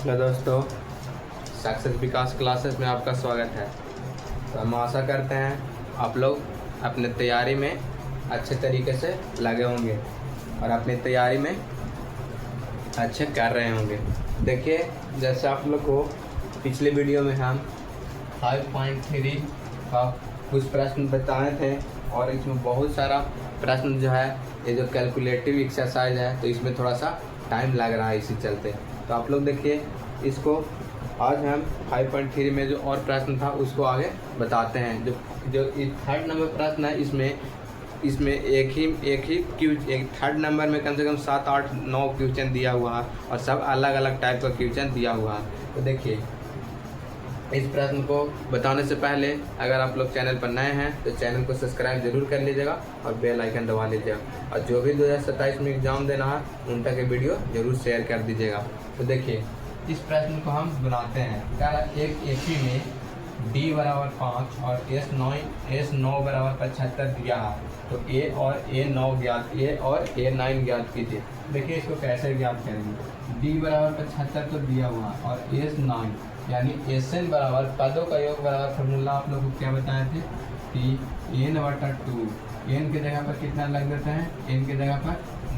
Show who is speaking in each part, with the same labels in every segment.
Speaker 1: Hello दोस्तों, success विकास classes में आपका स्वागत है। तो हम आशा करते हैं आप लोग अपने तैयारी में अच्छे तरीके से लगे होंगे और अपनी तैयारी में अच्छे कर रहे होंगे। देखिए, जैसे आप लोग को पिछले वीडियो में हम 5.3 का कुछ प्रश्न बताए थे और इसमें बहुत सारा प्रश्न जो है, ये जो कैलकुलेटिव एक्सरसाइज है, तो इसमें थोड़ा सा टाइम लग रहा है इसी चलते। तो आप लोग देखिए, इसको आज हम 5.3 में जो और प्रश्न था उसको आगे बताते हैं। जो थर्ड नंबर प्रश्न है, इसमें एक थर्ड नंबर में कम से कम 7, 8, 9 क्वेश्चन दिया हुआ है और सब अलग अलग टाइप का क्वेश्चन दिया हुआ है। तो देखिए, इस प्रश्न को बताने से पहले अगर आप लोग चैनल पर नए हैं तो चैनल को सब्सक्राइब जरूर कर लीजिएगा और बेल आइकन दबा लीजिएगा, और जो भी 2027 में एग्ज़ाम देना है उन तक के वीडियो जरूर शेयर कर दीजिएगा। तो देखिए, इस प्रश्न को हम बनाते हैं। क्या एक AP में D बराबर 5 और S9 बराबर 75 दिया है, तो A और A9 ज्ञात कीजिए। देखिए, इसको कैसे ज्ञात करेंगे। D बराबर 75 तो दिया हुआ और S9 यानी SN बराबर पदों का योग बराबर फॉर्मूला आप लोग को क्या बताए थे कि n/2। n की जगह पर कितना लग देते हैं, n की जगह पर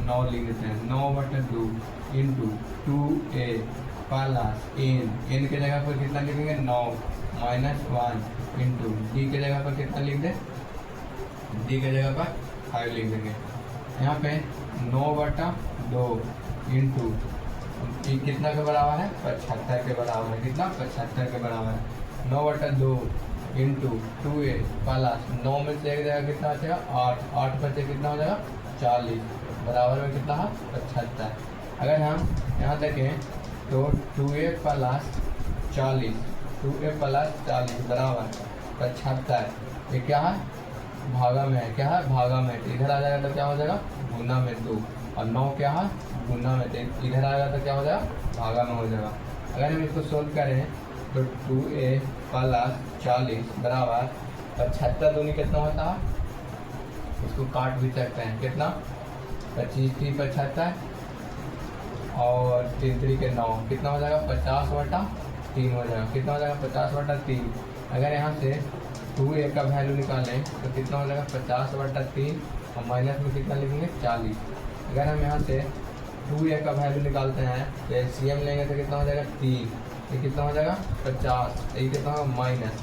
Speaker 1: 9 लिख देते हैं। 9/2 इंटू 2a प्लस n की जगह पर कितना लिखेंगे 9 माइनस 1 इंटू d की जगह पर कितना लिख दें, d की जगह पर 5 लिख देंगे। यहाँ पे 9/2 इंटू कितना के बराबर है, 75 के बराबर है। कितना, 75 के बराबर है। 9/2 इंटू 2a प्लस 9 में से एक जगह कितना बचेगा 8 बचे कितना हो जाएगा 40 बराबर में कितना है 75। अगर हम यहाँ देखें तो 2a प्लस 40 बराबर 75। ये क्या है, भागा में है। क्या है, भागा में। इधर आ जाएगा तो क्या हो जाएगा, गुना में 2, और 9 क्या है, गुना में 3। इधर आएगा तो क्या हो जाएगा, भागा में हो जाएगा। अगर हम इसको सोल्व करें तो 2a प्लस 40 बराबर 75 दूनी कितना होता है, इसको काट भी सकते हैं। कितना, 25 3 75 और 3 3 के 9 कितना हो जाएगा 50/3 हो जाएगा। कितना हो जाएगा 50/3। अगर यहाँ से 2a का वैल्यू निकालें तो कितना हो जाएगा 50/3 और माइनस में कितना लिखेंगे 40। अगर हम यहाँ से 2a का वैल्यू निकालते हैं तो LCM लेंगे तो कितना हो जाएगा 3। ये कितना हो जाएगा 50। ये कितना होगा माइनस,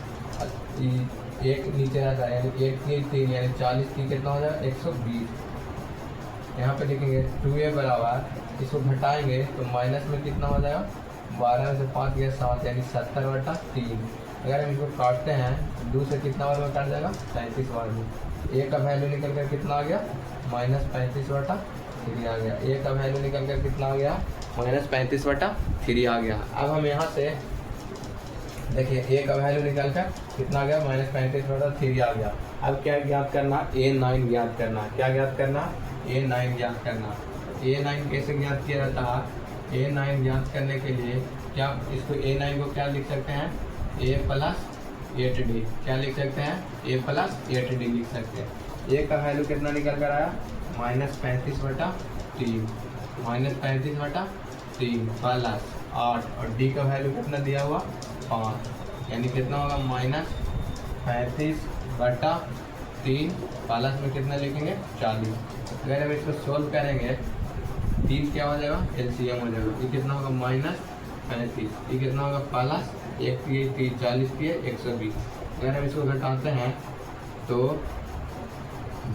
Speaker 1: एक नीचे रहता है यानी 1 3 यानी 40 की कितना हो जाएगा 120। यहाँ पे लिखेंगे 2a बराबर, इसको घटाएंगे तो माइनस में कितना हो जाएगा 12 में से 5 गया 7 यानी 70/3। अगर हम इसको काटते हैं 2 से कितना बार में काट जाएगा 35 बार में। a का वैल्यू निकल कर कितना आ गया -35/3 आ गया। a का वैल्यू निकल कर कितना आ गया -35/3 आ गया। अब हम यहाँ से देखिए, a का वैल्यू निकल कर कितना आ गया -35/3 आ गया। अब क्या ज्ञात करना, A9 ज्ञात करना। क्या ज्ञात करना, A9 ज्ञात करना। A9 कैसे ज्ञात किया जाता है, A9 ज्ञात करने के लिए क्या, इसको A9 को क्या लिख सकते हैं, a प्लस 8d। क्या लिख सकते हैं, a प्लस 8d लिख सकते हैं। a का वैल्यू कितना निकल कर आया -35/3 प्लस 8 और d का वैल्यू कितना दिया हुआ 5 यानी कितना होगा -35/3 प्लस में कितना लिखेंगे 40। अगर हम इसको सोल्व करेंगे 3 क्या हो जाएगा LCM हो जाएगा। ये कितना होगा -35, ये कितना होगा प्लस 1 40 के 120। अगर हम इसको घटाते हैं तो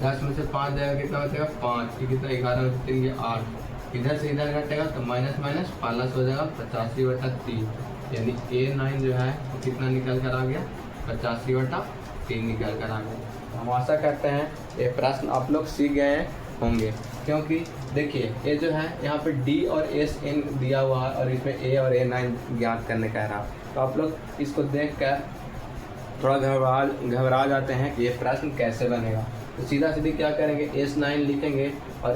Speaker 1: 10 में से 5 जाएगा कितना बचेगा 5, ये कितना 11 में से 3 ये 8। इधर से इधर घटेगा तो माइनस प्लस हो जाएगा 85/3 यानी A9 जो है वो कितना निकल कर आ गया 85/3 निकल कर आ गया। हम आशा करते हैं ये प्रश्न आप लोग सीख गए होंगे, क्योंकि देखिए ये जो है यहाँ पे D और SN दिया हुआ है और इसमें A और A9 ज्ञात करने कह रहा है। तो आप लोग इसको देखकर थोड़ा घबरा जाते हैं कि ये प्रश्न कैसे बनेगा। तो सीधा सीधी क्या करेंगे, S9 लिखेंगे और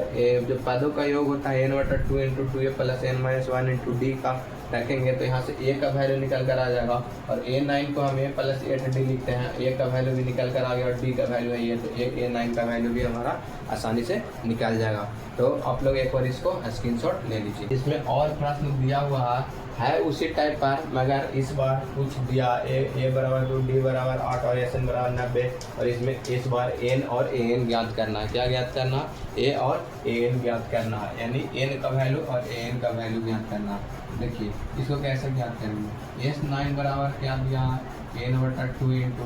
Speaker 1: जो पदों का योग होता है n/2 into 2a plus n-1 into d का रखेंगे तो यहाँ से a का वैल्यू निकल कर आ जाएगा और A9 को हम a प्लस 8d लिखते हैं, a का वैल्यू भी निकल कर आ गया और d का वैल्यू है ये, तो A9 का वैल्यू भी हमारा आसानी से निकल जाएगा। तो आप लोग एक बार इसको स्क्रीनशॉट ले लीजिए। इसमें और प्रश्न दिया हुआ है है उसी टाइप पर, मगर इस बार कुछ दिया ए बराबर 2, डी बराबर 8 और एस एन बराबर 90, और इसमें इस बार एन और ए एन ज्ञात करना है। क्या ज्ञात करना? ए और ए एन ज्ञात करना है, यानी एन का वैल्यू और ए एन का वैल्यू ज्ञात करना है। देखिए इसको कैसे ज्ञात करेंगे। एस 9 बराबर क्या दिया है? एन बटा 2 into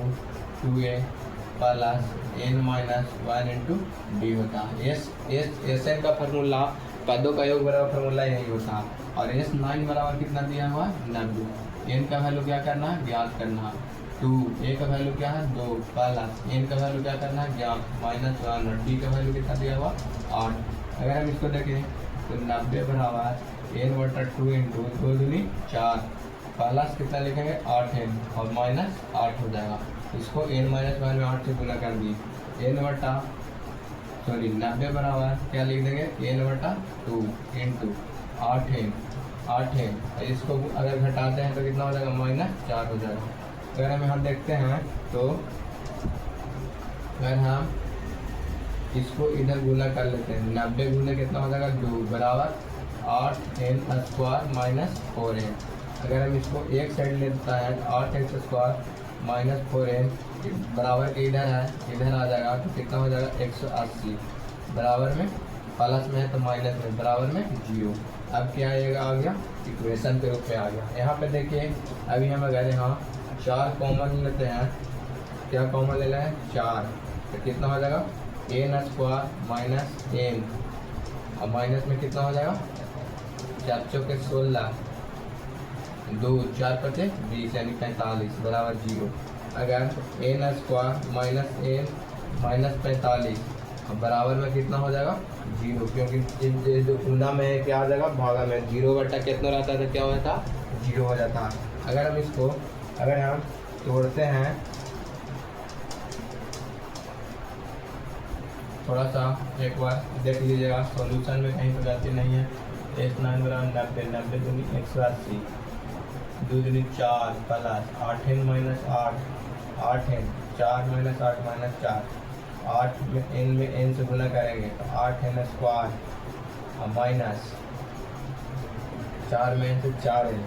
Speaker 1: 2a plus N minus 1 into D होता है। एस एन का फार्मूला पदों का योग बराबर फार्मूला यही होता है। और एस 9 बराबर कितना दिया हुआ है? 90। एन का वैल्यू क्या करना है? ज्ञात करना है। 2 ए का वैल्यू क्या है? 2 प्लस एन का वैल्यू क्या करना है? ज्ञात माइनस 1 और डी का वैल्यू कितना दिया हुआ? 8। अगर हम इसको देखें तो 90 बराबर एन बटा 2 इंटू 2 दूनी 4 प्लस कितना लिखेंगे? 8 एन और माइनस 8 हो जाएगा। इसको एन माइनस 1 में 8 से गुना कर दिए। एन बटा 90 बराबर क्या लिख देंगे? एन बटा 2 इंटू 8 एन। इसको अगर घटाते हैं तो कितना हो जाएगा? माइनस 4 हो जाएगा। अगर हम यहाँ देखते हैं तो अगर हम इसको इधर गुना कर लेते हैं, 90 गुना कितना हो जाएगा? 2 बराबर 8 एन स्क्वायर माइनस 4 एन। अगर हम इसको एक साइड लेता है 8 एक्स स्क्वायर माइनस 4 एन बराबर के इधर है, इधर आ जाएगा तो कितना हो जाएगा? 180 बराबर में प्लस में है तो माइनस में बराबर में 0। अब क्या आएगा? आ गया इक्वेशन के रूप में आ गया। यहाँ पे देखिए अभी हम अगर यहाँ 4 कॉमन लेते हैं, क्या कॉमन ले रहे हैं? 4, तो कितना हो जाएगा? एन स्क्वायर माइनस एन और माइनस में कितना हो जाएगा? 4 चौके 16, 2 4 पचे 20 यानी 45 बराबर 0। अगर n square minus n minus 45 बराबर में कितना हो जाएगा? 0, क्योंकि जो गुना में है क्या आ जाएगा? भागा में। 0 बटा कितना रहता है तो क्या होता है? 0 हो जाता है। अगर हम इसको अगर हम तोड़ते हैं थोड़ा सा, एक बार देख लीजिएगा सॉल्यूशन में कहीं पर गलती नहीं है। एस 9 बराबर 90, 90 दूनी 180, 2 दूनी 4 plus 8 n minus 8 n, 4 minus 8 minus 4, 8 में एन से गुना करेंगे तो 8 एन स्क्वायर माइनस 4 में एन से 4 n,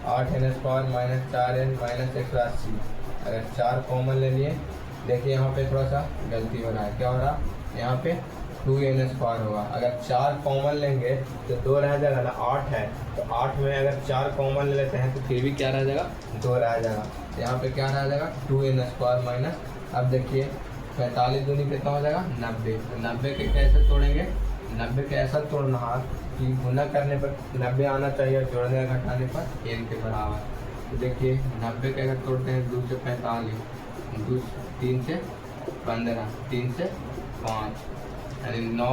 Speaker 1: 8 n square minus 4 n minus 180। अगर 4 कॉमन ले लिए, देखिए यहाँ पे थोड़ा सा गलती हो रहा है। क्या हो रहा है? यहाँ पे 2 एन स्क्वायर होगा। अगर 4 कॉमन लेंगे तो 2 रह जाएगा ना, 8 है तो 8 में अगर 4 कॉमन ले लेते हैं तो फिर भी क्या रह जाएगा? 2 रह जाएगा। यहाँ पे क्या रह जाएगा? 2 एन स्क्वायर माइनस, अब देखिए 45 दूनी कितना हो जाएगा? 90। तो 90 के कैसे तोड़ेंगे? 90 के ऐसा तोड़ना है कि गुना करने पर 90 आना चाहिए, जोड़ने या घटाने पर एन के बराबर। तो देखिए 90 के अगर तोड़ते हैं 2 से 45, 2 3 से 15, 3 से 5 यानी 9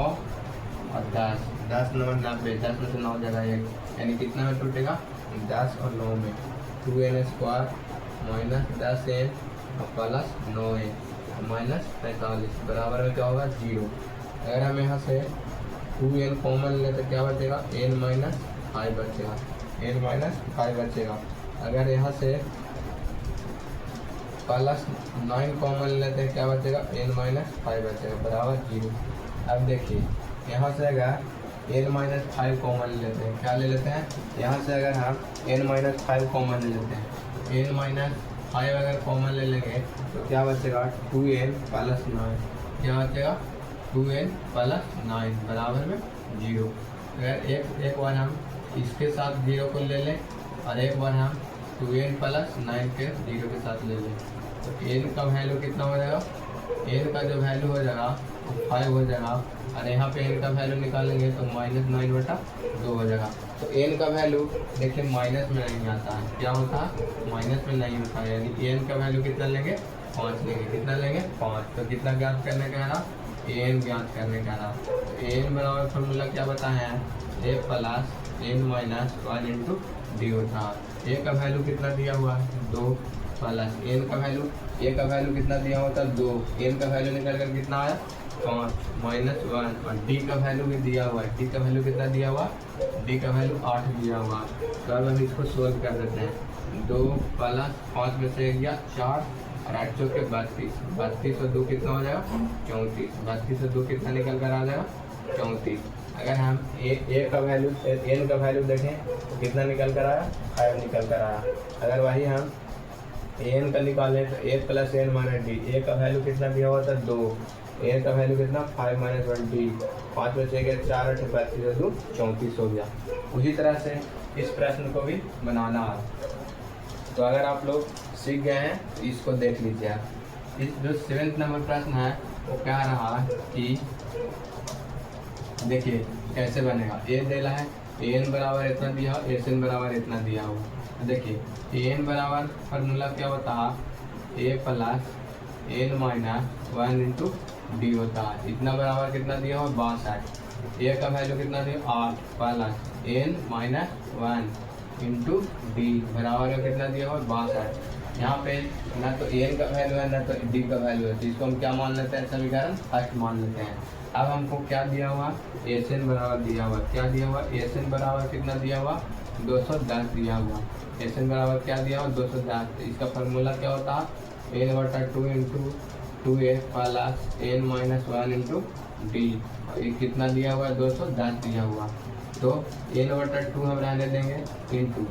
Speaker 1: और 10, 10 9 90, 10 में से 9 जगह 1 यानी कितना में टूटेगा? 10 और 9 में। 2 एन स्क्वायर माइनस 10 एन और प्लस 9 एन माइनस 45 बराबर में क्या होगा? 0। अगर हम यहाँ से 2 एन कॉमन लें तो क्या बचेगा? एन माइनस 5 बचेगा, एन माइनस 5 बचेगा। अगर यहाँ से प्लस 9 कॉमन लेते हैं क्या बचेगा? एन माइनस 5 बचेगा बराबर 0। अब देखिए यहाँ से अगर एन माइनस 5 कॉमन लेते हैं, क्या ले लेते हैं? यहाँ से अगर हम एन माइनस 5 कॉमन ले लेते हैं, एन माइनस 5 अगर कॉमन ले लेंगे तो क्या बचेगा? 2n प्लस 9, क्या बचेगा? 2n प्लस 9 बराबर में 0। अगर एक बार हम इसके साथ 0 को ले लें और एक बार हम 2n प्लस 9 के 0 के साथ ले लें तो n का वैल्यू कितना हो जाएगा? n का जो वैल्यू हो जाएगा वो 5 हो जाएगा, और यहाँ पे n का वैल्यू निकालेंगे तो माइनस 9 बटा 2 हो जाएगा। तो n का वैल्यू देखिए माइनस में नहीं आता है, क्या होता है? माइनस में नहीं होता है, यानी n का वैल्यू कितना लेंगे? 5 लेंगे। कितना लेंगे? 5। तो कितना ज्ञात करने का है? n ज्ञात करने का है। तो n बराबर फॉर्मूला क्या बताया है? a plus n minus 1 into D होता है। a का वैल्यू कितना दिया हुआ है? 2 प्लस n का वैल्यू, a का वैल्यू कितना दिया होता है? 2, n का वैल्यू निकल कर कितना आया? 5 माइनस 1, और d का वैल्यू भी दिया हुआ है। d का वैल्यू कितना दिया हुआ? d का वैल्यू 8 दिया हुआ। तो अब हम इसको सोल्व कर देते हैं। 2 प्लस 5 में से गया 4 और 8 चौके 32, 32 और 2 कितना हो जाएगा? 34, 32 और 2 कितना निकल कर आ जाएगा? 34। अगर हम ए का वैल्यू एन का वैल्यू देखें तो कितना निकल कर आया, 5 निकल कर आया। अगर वही हम एन का निकालें तो ए प्लस एन माइनस डी, ए का वैल्यू कितना दिया हुआ था 2, एन का वैल्यू कितना 5 माइनस 1 डी, 5 बचे गए 4 8 32 2 34 हो गया। उसी तरह से इस प्रश्न को भी बनाना है। तो अगर आप लोग सीख गए हैं तो इसको देख लीजिए आप। इस जो 7th नंबर प्रश्न है वो क्या रहा कि देखिए कैसे बनेगा। ए देला है, ए एन बराबर इतना दिया हो, एस एन बराबर इतना दिया हो। तो देखिए ए एन बराबर फार्मूला क्या होता है, A plus N minus 1 into D होता है। इतना बराबर कितना दिया हो 62। ए का वैल्यू कितना दिया 8 plus N minus 1 into d बराबर में कितना दिया हो 62। यहाँ पे ना तो एन का वैल्यू है ना तो डी का वैल्यू है, तो इसको हम क्या मान लेते हैं, समीकरण फर्स्ट मान लेते हैं। अब हमको क्या दिया हुआ, एस एन बराबर दिया हुआ, क्या दिया हुआ, एस एन बराबर कितना दिया हुआ 210 दिया हुआ। एस एन बराबर क्या दिया हुआ 210। इसका फार्मूला क्या होता है एन बटा 2 into 2a plus N minus 1 into d. ये कितना दिया हुआ है 210 दिया हुआ। तो एन बटा 2 हम रहने देंगे इंटू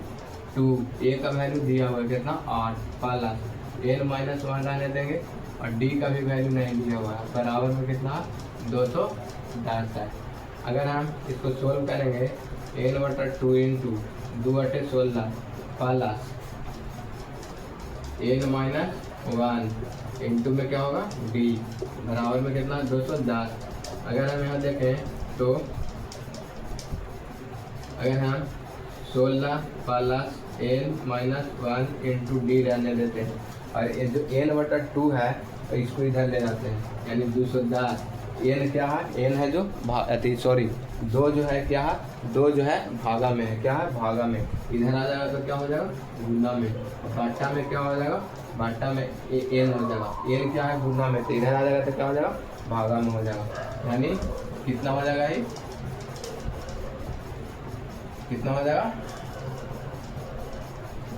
Speaker 1: 2 ए का वैल्यू दिया हुआ है कितना 8 प्लस एन माइनस 1 रहने देंगे और डी का भी वैल्यू नहीं दिया हुआ है, बराबर में कितना 210 है। अगर हम इसको सोल्व करेंगे एन बटा 2 इंटू 2 बटे 16 प्लस एन माइनस 1 इंटू में क्या होगा डी बराबर में कितना 210। अगर हम यहाँ देखें तो अगर हम 16 plus N minus 1 into d रहने देते हैं और ये जो एन बटा 2 है तो इसको इधर ले जाते हैं, यानी 210। एन क्या है, एन है जो सॉरी 2 जो है क्या है, 2 जो है भागा में है, क्या है भागा में, इधर आ जाएगा तो क्या हो जाएगा गुना में, बाटा में क्या हो जाएगा बाटा में एन हो जाएगा। एन क्या है गुना में, तो इधर आ जाएगा तो क्या हो जाएगा भागा में हो जाएगा, यानी कितना हो जाएगा ये कितना हो जाएगा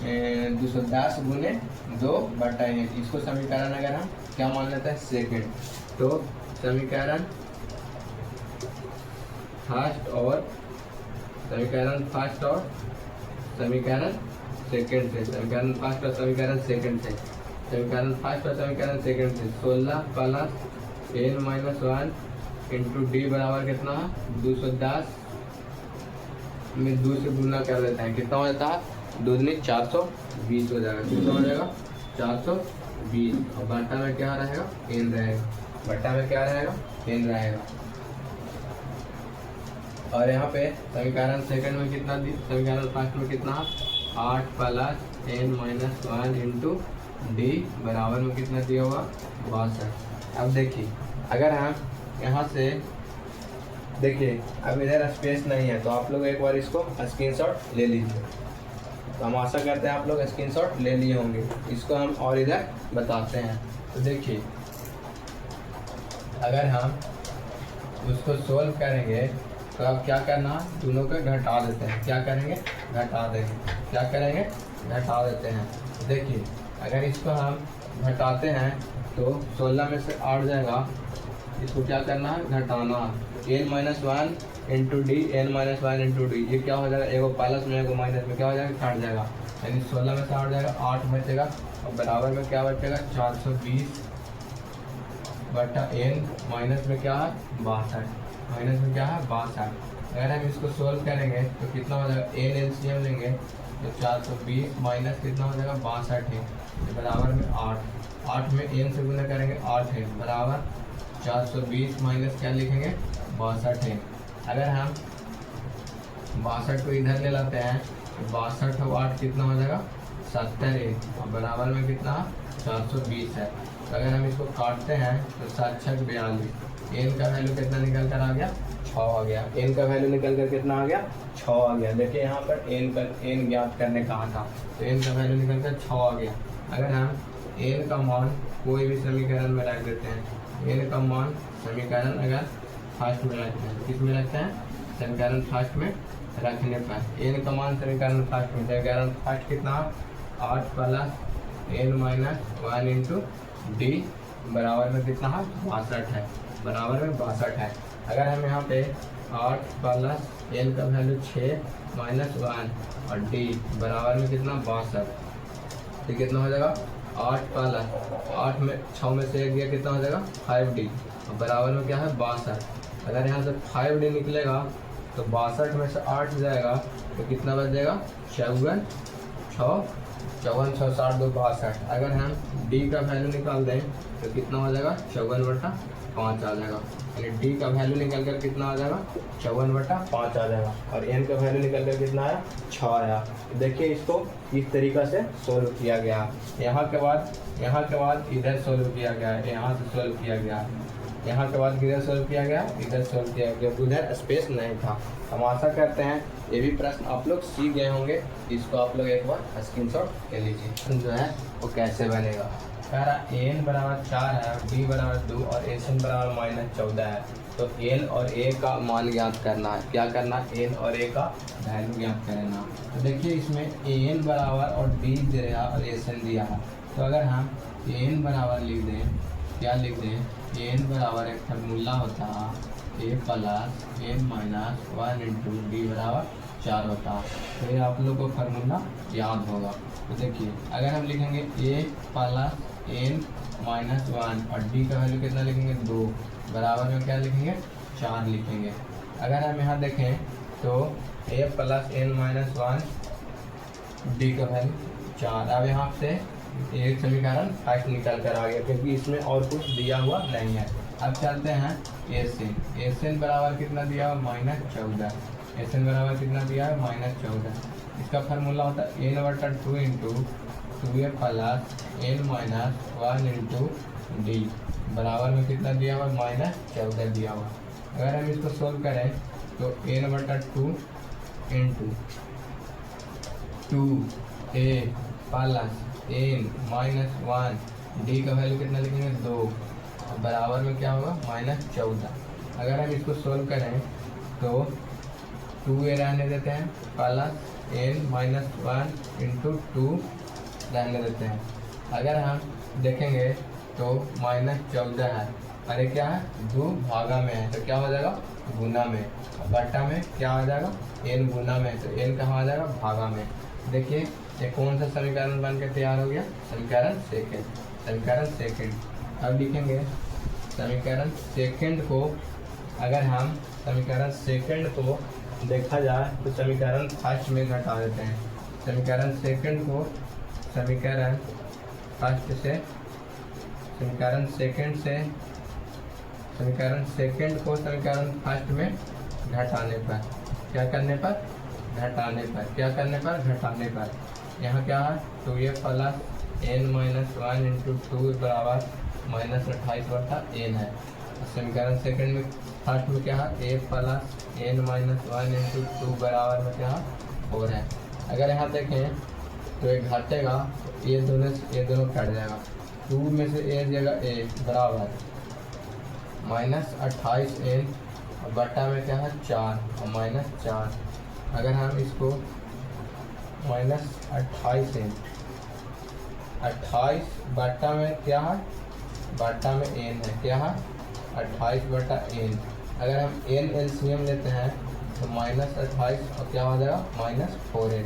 Speaker 1: 210 गुने 2 बटा एन। इसको समीकरण अगर हम क्या मान लेते हैं सेकेंड, तो समीकरण फर्स्ट और समीकरण फर्स्ट और समीकरण सेकेंड से, समीकरण फर्स्ट और समीकरण सेकेंड से, समीकरण फर्स्ट और समीकरण सेकेंड से 16 plus N minus 1 into d बराबर कितना 210 में 2 से गुना कर देते हैं, कितना हो जाता है 2 दूनी 420 हो जाएगा, कितना हो जाएगा 420। और बाटा में क्या रहेगा एन रहेगा, बट्टा में क्या रहेगा एन रहेगा। और यहाँ पे समीकरण सेकंड में कितना दी, समीकरण फर्स्ट में कितना 8 plus N minus 1 into d बराबर में कितना दिया हुआ 62। अब देखिए अगर हम यहाँ से देखिए अब इधर स्पेस नहीं है तो आप लोग एक बार इसको स्क्रीनशॉट ले लीजिए। तो हम आशा करते हैं आप लोग स्क्रीनशॉट ले लिए होंगे। इसको हम और इधर बताते हैं। तो देखिए अगर हम उसको सोल्व करेंगे तो अब क्या करना, दोनों को घटा देते हैं। क्या करेंगे घटा देंगे, क्या करेंगे घटा देते हैं। देखिए अगर इसको हम घटाते हैं तो 16 में से 8 जाएगा, इसको क्या करना है घटाना, n minus 1 into d n minus 1 into d, ये क्या हो जाएगा एगो प्लस में एगो माइनस में क्या हो जाएगा काट जाएगा, यानी 16 में से 8 जाएगा 8 बचेगा और बराबर में क्या बचेगा 420 बटा एन माइनस में क्या है 62, माइनस में क्या है 62। अगर हम इसको सोल्व करेंगे तो कितना हो जाएगा, एन एलसीएम लेंगे तो 420 माइनस कितना हो जाएगा 62 है, तो बराबर में 8, 8 में एन से गुना करेंगे 8 है बराबर 420 माइनस क्या लिखेंगे 62 है। अगर हम 62 को इधर ले लाते हैं तो 62 और 8 कितना हो जाएगा 70 है और बराबर में कितना 420 है। तो अगर हम इसको काटते हैं तो 7 6 42, एन का वैल्यू कितना निकल कर आ गया 6 आ गया, एन का वैल्यू निकल कर कितना आ गया 6 आ गया। देखिए यहाँ पर एन ज्ञात करने कहा था तो एन का वैल्यू निकल कर 6 आ गया। अगर हम एन का मान कोई भी समीकरण में रख देते हैं, एन का मान समीकरण अगर फर्स्ट में रखते हैं, किस में रखते हैं समीकरण फर्स्ट में रखने पर एन का मान समीकरण फर्स्ट में, समीकरण फर्स्ट कितना 8 plus N minus 1 into d बराबर में कितना है 62 है, बराबर में 62 है। अगर हम यहाँ पे 8 प्लस एन का वैल्यू 6 माइनस 1 और डी बराबर में कितना 62। तो कितना हो जाएगा 8 प्लस 8 में 6 में से 1 गया कितना हो जाएगा 5d और बराबर में क्या है 62। अगर यहाँ से 5d निकलेगा तो 62 में से 8 जाएगा तो कितना बच जाएगा 54 6 60 2 62। अगर हम d का वैल्यू निकाल दें तो कितना हो जाएगा 54/5 आ जाएगा। यानी d का वैल्यू निकल कर कितना आ जाएगा 54/5 आ जाएगा और n का वैल्यू निकल कर कितना आया 6 आया। देखिए इसको इस तरीक़ा से सोल्व किया गया। यहाँ के बाद इधर सोल्व किया गया है, यहाँ से सोल्व किया गया है, यहाँ के बाद किधर सोल्व किया गया इधर सोल्व किया गया, उधर स्पेस नहीं था। हम आशा करते हैं ये भी प्रश्न आप लोग सीख गए होंगे। इसको आप लोग एक बार स्क्रीनशॉट ले लीजिए जो है वो कैसे बनेगा। कह रहा n बराबर 4 है, d बराबर 2 और एन बराबर -14 है। तो n और a का मान ज्ञात करना है। क्या करना है n और a का वैल्यू ज्ञात करना। तो देखिए इसमें an बराबर और d दिया और एन दिया है। तो अगर हम n बराबर लिख दें, क्या लिख दें n बराबर एक फार्मूला होता है a plus n minus 1 into d बराबर 4 होता है। तो ये आप लोग को फार्मूला याद होगा। तो देखिए अगर हम लिखेंगे a प्लस n माइनस 1 और d का वैल्यू कितना लिखेंगे 2 बराबर में क्या लिखेंगे 4 लिखेंगे। अगर हम यहाँ देखें तो a plus n minus 1 d का वैल्यू 4। अब यहाँ से एक समीकरण फर्स्ट निकल कर आ गया क्योंकि इसमें और कुछ दिया हुआ नहीं है। अब चलते हैं एस बराबर कितना दिया हुआ -14। एस बराबर कितना दिया है -14। इसका फार्मूला होता है n/2 into 2a plus n minus 1 into d बराबर में कितना दिया हुआ -14 दिया हुआ। अगर हम इसको सोल्व करें तो n/2 into 2a plus n minus 1 D का वैल्यू कितना लिखेंगे 2 बराबर में क्या होगा -14। अगर हम इसको सोल्व करें तो 2a रहने देते हैं प्लस n माइनस 1 इंटू 2 रहने देते हैं। अगर हम देखेंगे तो -14 है, अरे क्या है 2 भागा में है तो क्या हो जाएगा गुना में, बट्टा में क्या आ जाएगा n गुना में, तो n कहाँ आ जाएगा भागा में। देखिए ये कौन सा समीकरण बन के तैयार हो गया समीकरण सेकंड। अब लिखेंगे समीकरण सेकंड को। अगर हम समीकरण सेकंड को देखा जाए तो समीकरण फर्स्ट में घटा देते हैं। समीकरण सेकंड को समीकरण फर्स्ट से समीकरण सेकंड को समीकरण फर्स्ट में घटाने पर क्या करने पर घटाने पर यहाँ क्या है 2a plus n minus 1 into 2 बराबर -28/n है। समीकरण सेकंड में फर्स्ट में क्या है a plus n minus 1 into 2 बराबर में क्या है 4 है। अगर यहाँ देखें तो ये घटेगा, ये दोनों कट जाएगा। 2 में से a जगह a बराबर -28n और बट्टा में क्या है 4 और -4। अगर हम इसको -28n 28 बट्टा में क्या है बट्टा में n है, क्या है 28/n। अगर हम n एलसीएम लेते हैं तो -28 और क्या हो जाएगा -4n,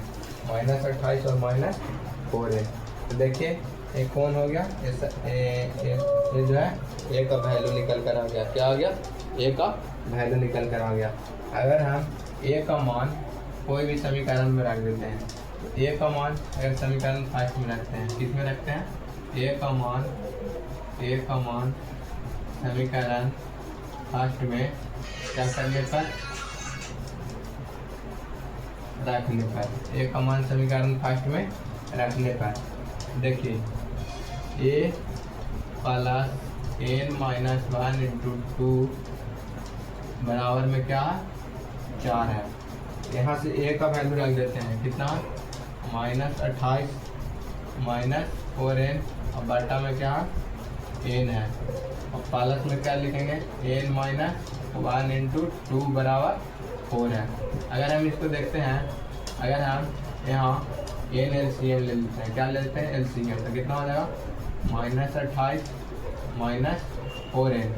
Speaker 1: -28 और -4n। तो देखिए ये कौन हो गया ये जो है a का वैल्यू निकल कर आ गया। क्या आ गया a का वैल्यू निकल कर आ गया। अगर हम a का मान कोई भी समीकरण में रख देते हैं तो a का मान अगर समीकरण फर्स्ट में रखते हैं किस में रखते हैं a का मान समीकरण फर्स्ट में क्या करने पर रखने पर a का मान समीकरण फर्स्ट में रखने पर देखिए a plus n minus 1 into 2 बराबर में क्या 4 है। यहाँ से a का वैल्यू रख देते हैं कितना -28 -4n और बटा में क्या n है और प्लस में क्या लिखेंगे n माइनस 1 इंटू 2 बराबर 4 है। अगर हम इसको देखते हैं, अगर हम यहाँ n एलसीएम ले लेते हैं, क्या ले लेते हैं एलसीएम, तो कितना हो जाएगा -28 -4n।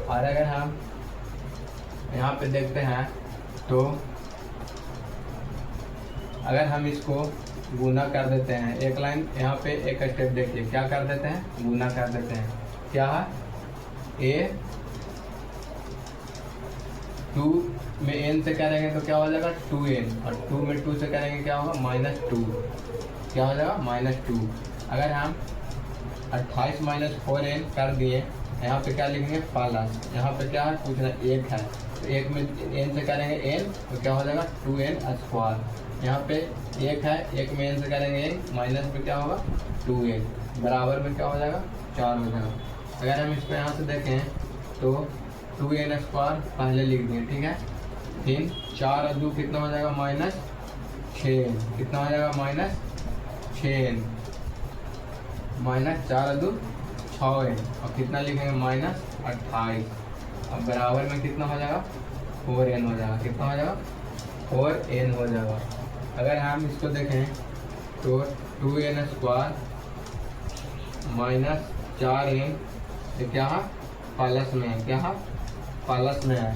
Speaker 1: और अगर हम यहाँ पे देखते हैं तो अगर हम इसको गुना कर देते हैं, एक लाइन यहाँ पे एक स्टेप देखिए, क्या कर देते हैं, गुना कर देते हैं। क्या है, ए 2 में n से करेंगे तो क्या हो जाएगा 2n, और 2 में 2 से करेंगे क्या होगा -2, क्या हो जाएगा -2। अगर हम 28 - 4n कर दिए, यहाँ पे क्या लिखेंगे प्लस, यहाँ पे क्या है पूछना 1 है, तो 1 में n से करेंगे n तो क्या हो जाएगा 2n²। यहाँ पे 1 है, 1 में n से करेंगे n, माइनस में क्या होगा 2n, बराबर में क्या हो जाएगा 4 हो जाएगा। अगर हम इसको यहाँ से देखें तो 2n² पहले लिख दिए, ठीक है। फिर 4 और 2 कितना हो जाएगा -6n, कितना हो जाएगा -6n, -4 और 2 6n, और कितना लिखेंगे -28, अब बराबर में कितना हो जाएगा 4n हो जाएगा, कितना हो जाएगा 4n हो जाएगा। अगर हम इसको देखें तो 2n² -4n ये क्या है प्लस में है, क्या है प्लस में है।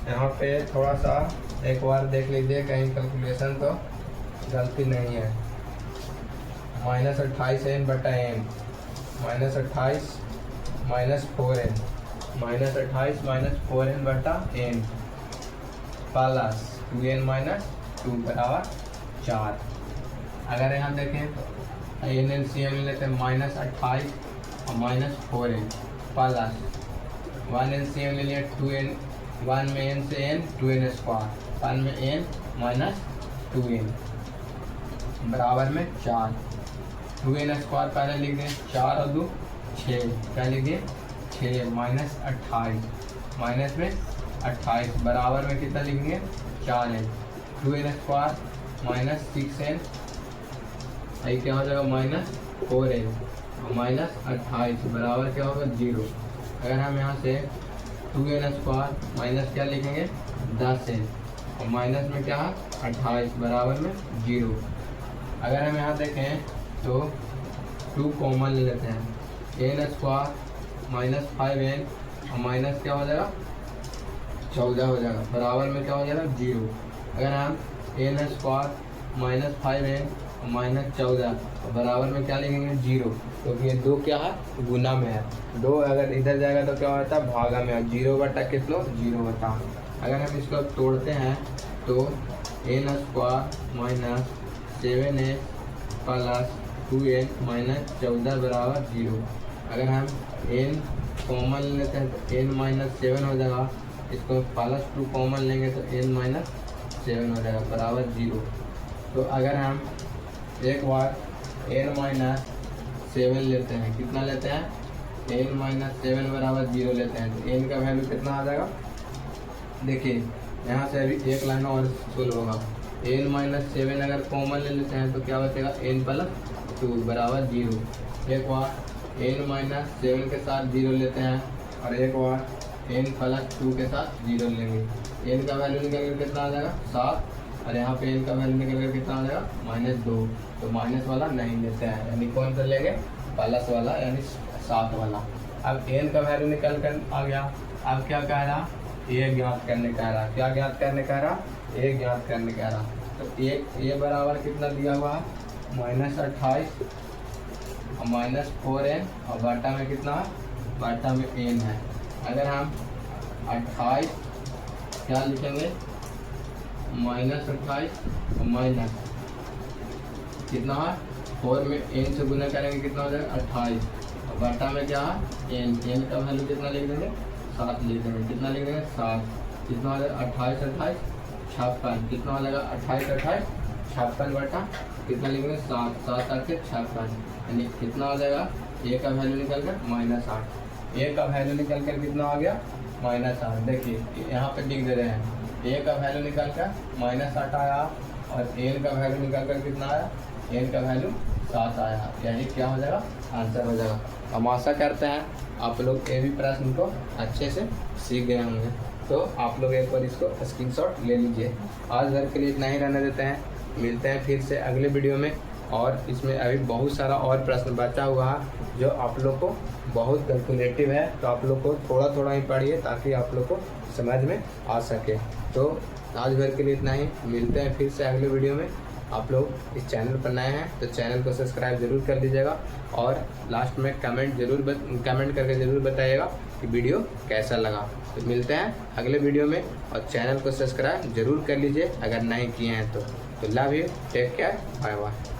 Speaker 1: यहाँ पे थोड़ा सा एक बार देख लीजिए कहीं कैलकुलेशन तो गलती नहीं है। -28n बटा n, -28 -4n, -28 -4n बटा n प्लस 2n - 2 बराबर 4। अगर यहाँ देखें तो n LCM लेते हैं -28 और -4n प्लस 1 LCM ले लिया 2n, 1 में n से n 2n², 1 में n -2n बराबर में 4। 2n² पहले लिख दें, 4 और 2 6, क्या लिख दिए 6 -28, माइनस में 28 बराबर में कितना लिखेंगे 4n, 2n² -6n, यही क्या हो जाएगा -4n, -28 बराबर क्या होगा 0। अगर हम यहाँ से 2n² माइनस क्या लिखेंगे 10n, और माइनस में क्या है 28 बराबर में 0। अगर हम यहाँ देखें तो 2 कॉमन ले लेते हैं, n² -5n और माइनस क्या हो जाएगा 14 हो जाएगा, बराबर में क्या हो जाएगा 0। अगर हम n² -5n और -14 बराबर में क्या लिखेंगे 0, क्योंकि ये 2 क्या है गुना में है, 2 अगर इधर जाएगा तो क्या होता है भागा में है, 0 बटा कितना 0 होता। अगर हम इसको तोड़ते हैं तो n² -7n प्लस 2n -14 बराबर 0। अगर हम n कॉमन लेते हैं तो n -7 हो जाएगा, इसको +2 कॉमन लेंगे तो n -7 हो जाएगा बराबर 0। तो अगर हम एक बार n -7 लेते हैं, कितना लेते हैं n -7 बराबर 0 लेते हैं, तो n का वैल्यू कितना आ जाएगा, देखिए यहाँ से अभी एक लाइन और सोल्व होगा। n -7 अगर कॉमन ले लेते हैं तो क्या बचेगा n + 2 बराबर 0। एक बार n -7 के साथ 0 लेते हैं और एक बार n + 2 के साथ 0 लेंगे, n का वैल्यू निकल कर कितना आ जाएगा 7, और यहाँ पे n का वैल्यू निकल कर कितना आ जाएगा -2, तो माइनस वाला नहीं लेते हैं, यानी कौन सा लेंगे प्लस वाला, यानी 7 वाला। अब n का वैल्यू निकल कर आ गया, अब क्या कह रहा ये ज्ञात करने कह रहा, क्या ज्ञात करने कह रहा ये ज्ञात करने कह रहा। तो ये बराबर कितना दिया हुआ है -28 और -4n और बटा में कितना है, बटा में n है। अगर हम 28 क्या लिखेंगे -28 और माइनस कितना है 4 में n से गुना करेंगे कितना हो जाएगा 28, और बटा में क्या है n का वैल्यू कितना लिख देंगे 7 लिख देंगे, कितना लिख देंगे 7, कितना हो जाएगा 28 28 56, कितना हो जाएगा 28 28 56 बटा कितना लिखेंगे 7 7 8 56, यानी कितना हो जाएगा a का वैल्यू निकल कर -8, a का वैल्यू निकल कर कितना आ गया -8। देखिए यहाँ पे लिख दे रहे हैं a का वैल्यू निकल कर -8 आया और n का वैल्यू निकल कर कितना आया, n का वैल्यू 7 आया, यही क्या हो जाएगा आंसर हो जाएगा। हम आशा करते हैं आप लोग ये भी प्रश्न को अच्छे से सीख गए होंगे, तो आप लोग एक बार इसको स्क्रीनशॉट ले लीजिए। आज भर के लिए इतना ही रहने देते हैं, मिलते हैं फिर से अगले वीडियो में, और इसमें अभी बहुत सारा और प्रश्न बचा हुआ है जो आप लोग को बहुत कैलकुलेटिव है, तो आप लोग को थोड़ा थोड़ा ही पढ़िए ताकि आप लोग को समझ में आ सके। तो आज भर के लिए इतना ही, मिलते हैं फिर से अगले वीडियो में। आप लोग इस चैनल पर नए हैं तो चैनल को सब्सक्राइब जरूर कर लीजिएगा और लास्ट में कमेंट करके ज़रूर बताइएगा कि वीडियो कैसा लगा। तो मिलते हैं अगले वीडियो में और चैनल को सब्सक्राइब जरूर कर लीजिए अगर नहीं किए हैं तो love you, take care, bye bye.